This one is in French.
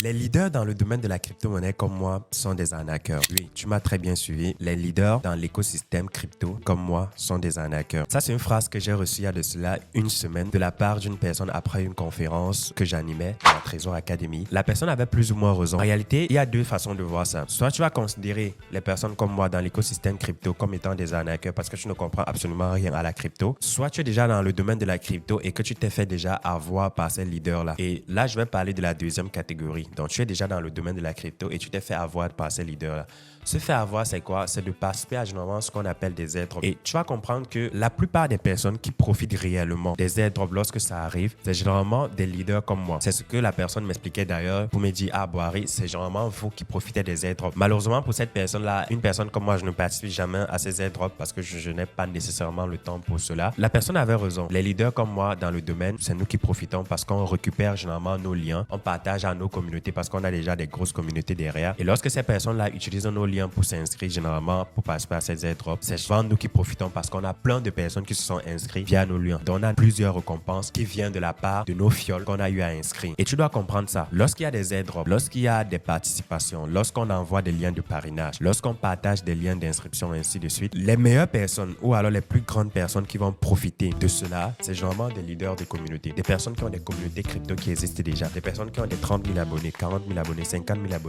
Les leaders dans le domaine de la crypto-monnaie comme moi sont des arnaqueurs. Oui, tu m'as très bien suivi. Les leaders dans l'écosystème crypto comme moi sont des arnaqueurs. Ça, c'est une phrase que j'ai reçue il y a de cela une semaine de la part d'une personne après une conférence que j'animais à la Trésor Academy. La personne avait plus ou moins raison. En réalité, il y a deux façons de voir ça. Soit tu vas considérer les personnes comme moi dans l'écosystème crypto comme étant des arnaqueurs parce que tu ne comprends absolument rien à la crypto. Soit tu es déjà dans le domaine de la crypto et que tu t'es fait déjà avoir par ces leaders-là. Et là, je vais parler de la deuxième catégorie. Donc, tu es déjà dans le domaine de la crypto et tu t'es fait avoir par ces leaders-là. Se faire avoir, c'est quoi? C'est de participer à généralement ce qu'on appelle des airdrops. Et tu vas comprendre que la plupart des personnes qui profitent réellement des airdrops lorsque ça arrive, c'est généralement des leaders comme moi. C'est ce que la personne m'expliquait d'ailleurs pour me dire, ah, Boari, c'est généralement vous qui profitez des airdrops. Malheureusement, pour cette personne-là, une personne comme moi, je ne participe jamais à ces airdrops parce que je n'ai pas nécessairement le temps pour cela. La personne avait raison. Les leaders comme moi dans le domaine, c'est nous qui profitons parce qu'on récupère généralement nos liens, on partage à nos communautés parce qu'on a déjà des grosses communautés derrière. Et lorsque ces personnes-là utilisent nos liens pour s'inscrire généralement pour participer à ces airdrops, c'est souvent nous qui profitons parce qu'on a plein de personnes qui se sont inscrites via nos liens. Donc on a plusieurs récompenses qui viennent de la part de nos fioles qu'on a eu à inscrire. Et tu dois comprendre ça. Lorsqu'il y a des airdrops, lorsqu'il y a des participations, lorsqu'on envoie des liens de parrainage, lorsqu'on partage des liens d'inscription et ainsi de suite, les meilleures personnes ou alors les plus grandes personnes qui vont profiter de cela, c'est généralement des leaders de communautés, des personnes qui ont des communautés crypto qui existent déjà, des personnes qui ont des 30 000 abonnés, 40 000 abonnés, 50 000 abonnés.